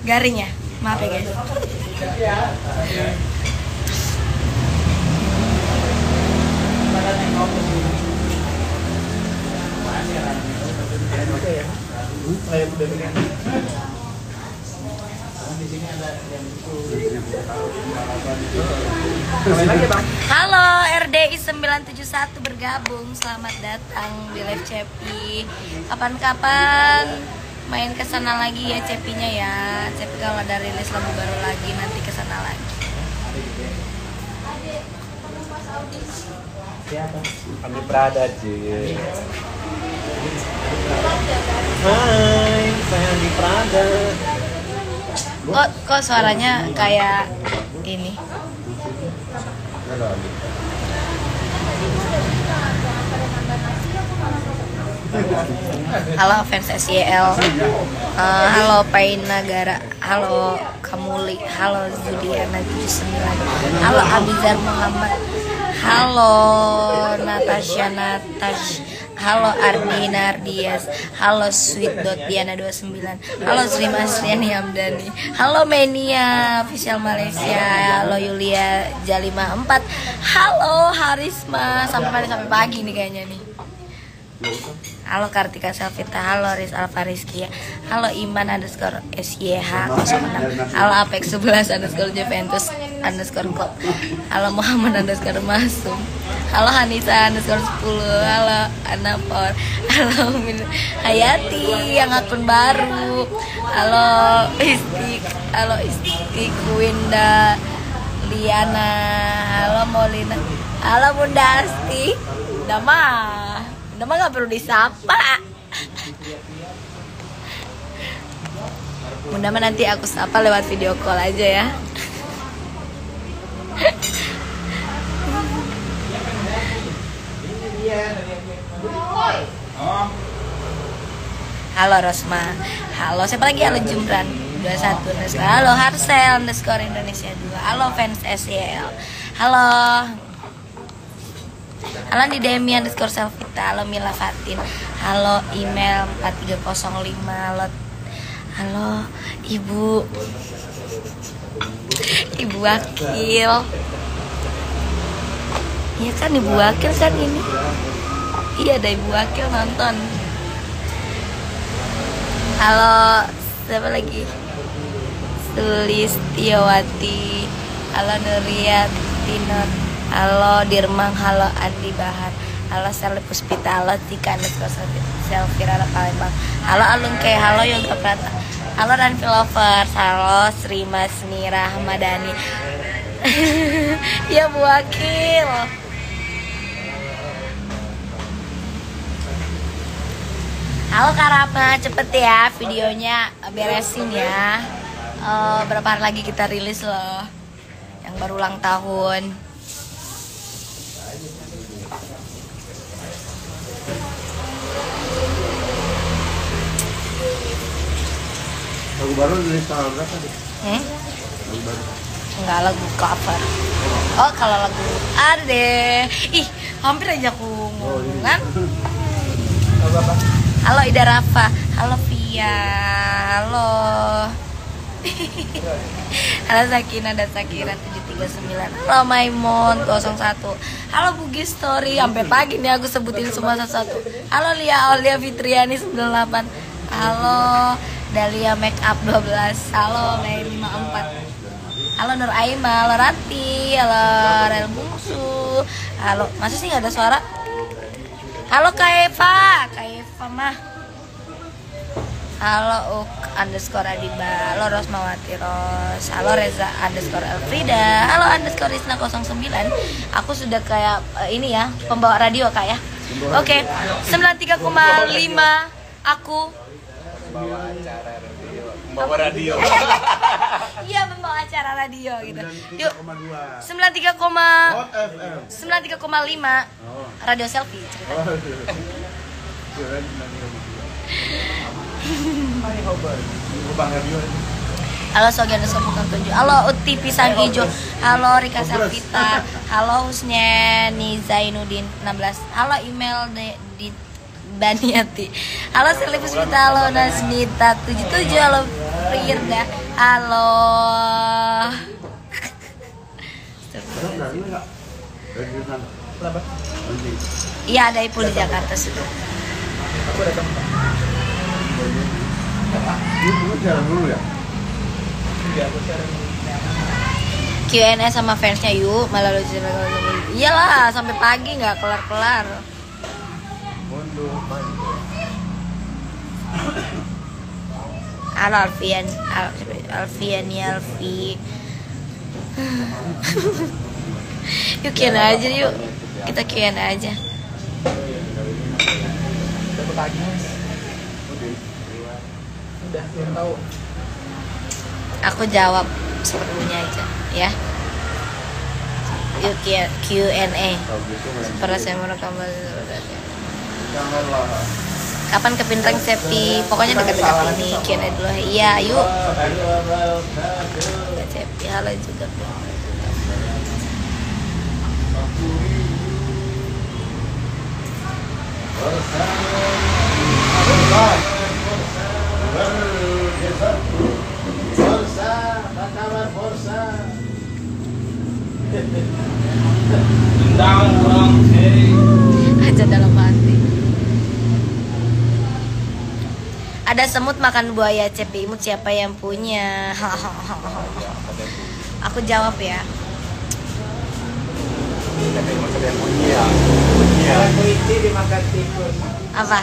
Garing ya? Maaf ya guys. Halo, RDI 971 bergabung. Selamat datang di live Cepi. Kapan-kapan main kesana lagi ya Cepinya ya. Cepi kalau ada rilis lagu baru lagi nanti kesana lagi. Siapa? Andi Prada cuy. Hai, saya Andi Prada. Kok suaranya kayak ini? Halo fans SYL, halo Painagara, halo Kamuli, halo Zudiana 79, halo Abizar Muhammad, halo Natasha halo Ardina Ardias, halo Sweet.Diana 29, halo Sri Masriani Hamdani, halo Menia Official Malaysia, halo Yulia Jalima 4, halo Harisma sampai pagi nih kayaknya nih. Halo Kartika Selvita, halo Riz Alfa Rizky, halo Iman _ SYH 06, halo Apex 11 _ Juventus _ Club, halo Muhammad _ Masum, halo Hanisa _ 10, halo Anapor, halo Hayati yang akun baru, halo Isti Winda Liana, halo Molina, halo Bunda Asti, Nama gak perlu disapa. Bunda mah nanti aku sapa lewat video call aja ya. Halo Rosma, halo siapa lagi? Halo Jumran 21 _ halo Harsel _ Indonesia 2, halo fans SYL, halo halo di Demi _ Selvita, halo Mila Fatin, halo email 4305, halo Ibu Wakil. Iya kan Ibu Wakil kan ini? Iya ada Ibu Wakil nonton. Halo siapa lagi? Sulistiawati, halo Nuriyatinot, halo Dirmang, halo Andi Bahar, halo Sally Puspita, halo Tika _ Selvira Palembang, halo Alungke, halo Yoga Prata, halo Ranfi Lovers, halo Sri Masni Rahmadani. Ya Bu Wakil. Halo Karama, cepet ya videonya beresin ya. Berapa hari lagi kita rilis loh yang baru ulang tahun. Lagu baru rilis tanggal berapa deh? Lagu baru? Enggak, lagu cover. Oh kalau lagu ada deh. Ih hampir aja aku ngomong kan. Lagu apa? Halo Ida Rafa, halo Via, halo halo Sakina dan Sakira 739, halo Maimun 01, halo Bugi Story, sampai pagi nih aku sebutin semua satu-satu. Halo Lia Aulia Fitriani 98, halo Dahlia Makeup 12, halo Mei 54, halo Nur Aima, halo Rati, halo Rel Bungsu, halo masa sih nggak ada suara? Halo Kak Eva mah. Halo _Adiba, halo Rosmawati Ros, halo Reza _Elfrida, halo _Risna 09. Aku sudah kayak ini ya, pembawa radio Kak ya. Oke, 93,5 aku Membawa radio. Iya, membawa acara radio gitu. Yuk. 93,5 radio selfie ceritanya. Halo Sogian Bukan 7, halo Uti Pisang Hijau, halo Rika Selvita, halo Husniani Zainuddin 16, halo email di Baniati, halo Selipus Vita, halo Nasnita 77, halo player dah. Halo. Iya, ada Ipul di Jakarta sudah. Aku datang. Itu jalan dulu ya? Iya, aku jalan. Q&A sama fansnya yuk, malah lucu. Iyalah, sampai pagi nggak kelar-kelar. Halo Alfian, Alfian ya Alfi. Yuk Q&A aja yuk, kita Q&A aja. Udah, belum tahu. Aku jawab seperlunya aja, ya. Yuk Q&A. Pernah saya merekam. Kapan ke Pinrang Cepi? Pokoknya dekat-dekat ini. Q&A dulu. Iya, yuk. Cepi, halo juga. Aja dalam hati. Ada semut makan buaya, Cepi imut siapa yang punya? Aku jawab ya. Apa?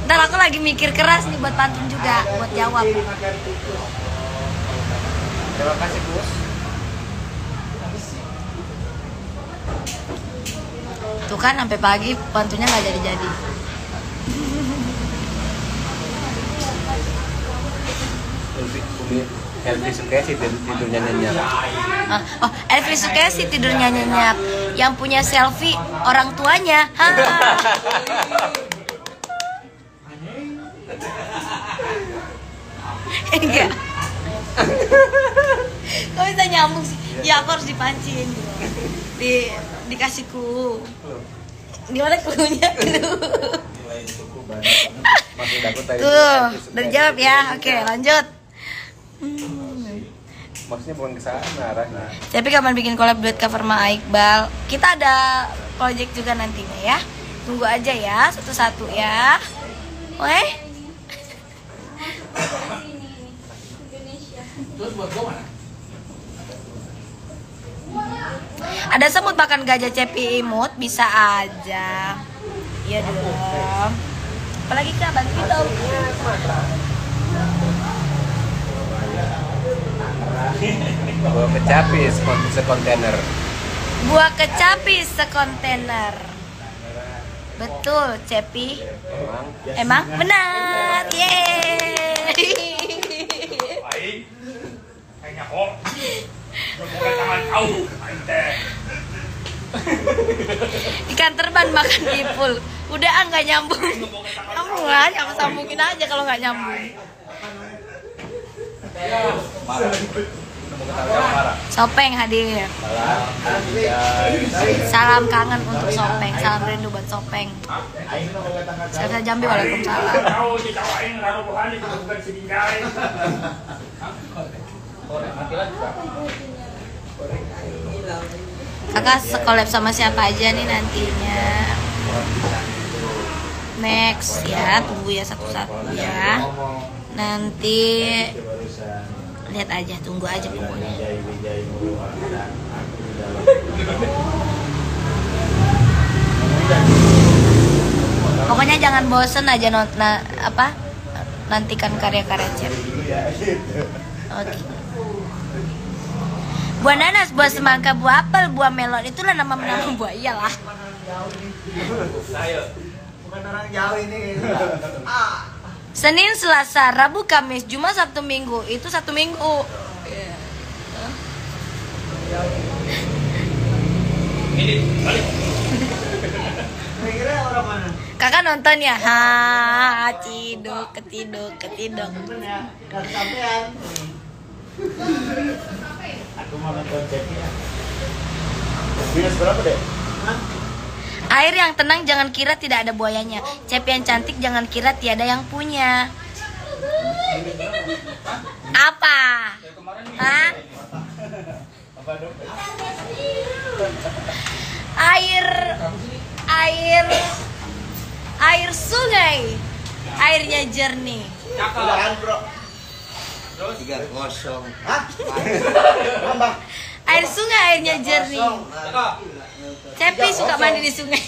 Ntar aku lagi mikir keras nih buat pantun juga, buat jawab. Terima kasih, Bos. Tuh kan sampai pagi pantunnya nggak jadi-jadi. Elvi suka sih tidurnya nyenyak. Oh, Elvi suka sih tidurnya nyenyak. Yang punya selfie orang tuanya. Enggak. Kok bisa nyambung sih? Ya aku harus dipancing. Dikasih clue. Gimana cluenya? Tuh, udah dijawab ya. Oke, lanjut. Maksudnya bukan ke sana arahnya. Tapi kapan bikin collab duet cover sama Iqbal? Kita ada project juga nantinya ya. Tunggu aja ya, satu-satu ya. Weh. Ada semut makan gajah, Cepi imut, bisa aja. Iya dong. Apalagi Kak, bantuin dong. Bawa kecapi sekontainer. Buah kecapi sekontainer. Betul, Cepi. Emang benar. Yeay. Ikan terbang makan Ipul. Udah nggak nyambung. Nyambung kan? Kamu sambungin aja kalau nggak nyambung. Sopeng hadir. Salam kangen untuk Sopeng. Salam rindu buat Sopeng. Saya Jambi, waalaikumsalam. Kakak sekolab sama siapa aja nih nantinya? Next ya, tunggu ya satu-satu ya. Nanti lihat aja, tunggu aja pokoknya. Pokoknya jangan bosen aja nantikan karya-karya Cep. Oke. Buah nanas, buah semangka, buah apel, buah melon, itulah nama-nama buah, iyalah. Bukan orang jauh ini. Senin, Selasa, Rabu, Kamis, Jumat, Sabtu, Minggu. Itu 1 minggu. Kira orang mana? Kakak nonton ya? Ha, ciduk, ketiduk. Temen ya, gak kesampean. Aku mau nonton Cepi ya. Minus berapa deh? Air yang tenang jangan kira tidak ada buayanya. Cepi yang cantik jangan kira tiada yang punya. Apa? Hah? Air sungai. Airnya jernih. Udahan, bro. Terus 3-0. Air sungai airnya jernih. Cepi suka mandi di sungai.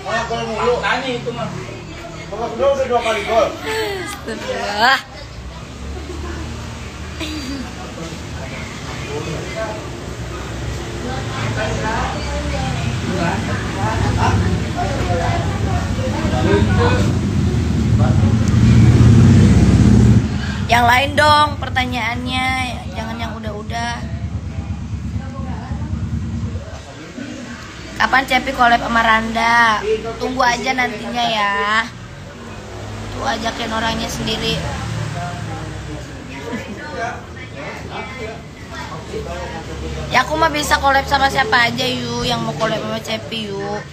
Mana gol mulu? Tanya itu mah. Babak kedua udah 2 kali gol. Astagfirullah. Yang lain dong pertanyaannya, jangan yang udah-udah. Kapan Cepi collab sama Randa? Tunggu aja nantinya ya. Tuh ajakin orangnya sendiri. Ya aku mah bisa collab sama siapa aja yuk, yang mau collab sama Cepi yuk.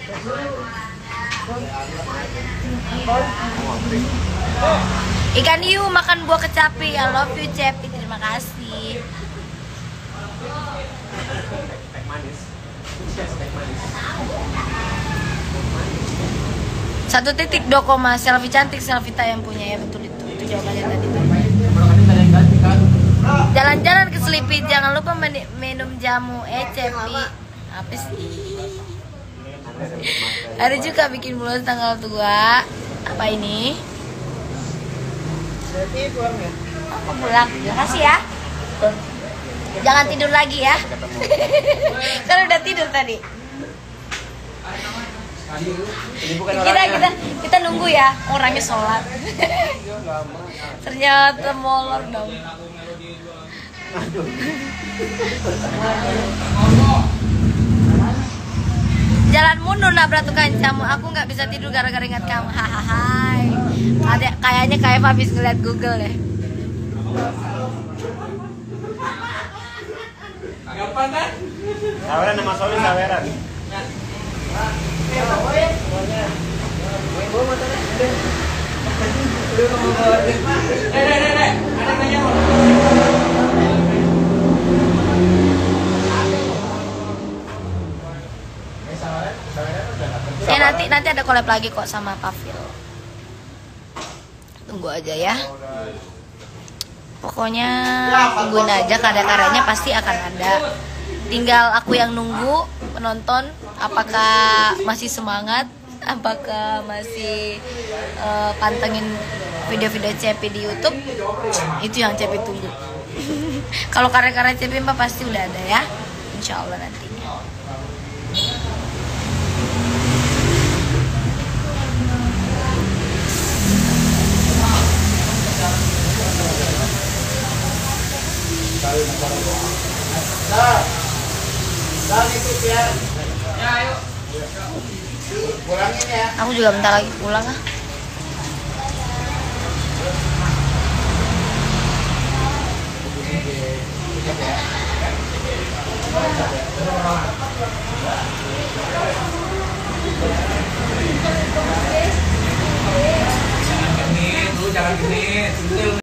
Ikan hiu makan buah kecapi. I love you Cepi, terima kasih. Satu titik 2 koma. Selfie cantik, selfie tak yang punya. Ya betul itu jawabannya tadi. Jalan-jalan ke Sleepy, jangan lupa minum jamu. Cepi apa sih? Ada juga bikin bulan tanggal tua. Apa ini? Pulang ya? Aku pulang. Makasih ya. Jangan tidur lagi ya. Kan udah tidur tadi. Kita nunggu ya orangnya sholat. Ternyata molor dong. Jalan mundur nabrak tukang jamu. Aku nggak bisa tidur gara-gara ingat kamu. Hahaha. Kayaknya kayak habis ngeliat Google ya. Gampang kan? Saweran sama Soli saweran. Ya nanti ada collab lagi kok sama Pavil. Tunggu aja ya. Pokoknya tungguin aja, karya-karyanya pasti akan ada. Tinggal aku yang nunggu penonton apakah masih semangat, apakah masih pantengin video-video Cepi di YouTube. Itu yang Cepi tunggu. Kalau karya-karya Cepi mah pasti udah ada ya, insya Allah nantinya. Ikut ya. Ya, ayo. Pulangin ya. Aku juga bentar lagi pulang ah. Jangan genit, jangan genit.